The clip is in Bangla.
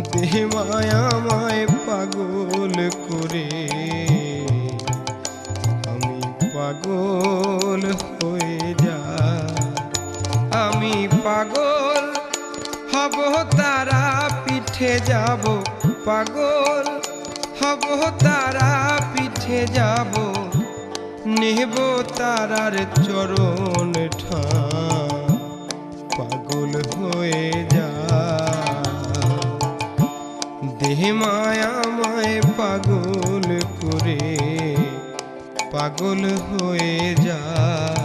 দেহ মায়াময় পাগল করে আমি পাগল হয়ে যাই। আমি পাগল হব তারা পিঠে যাব, পাগল হব তারা পিঠে যাব, নেব তারার চরণ ঠাঁ পাগল হয়ে যায়। দেহ মায়াময় পাগল করে পাগল হয়ে যায়।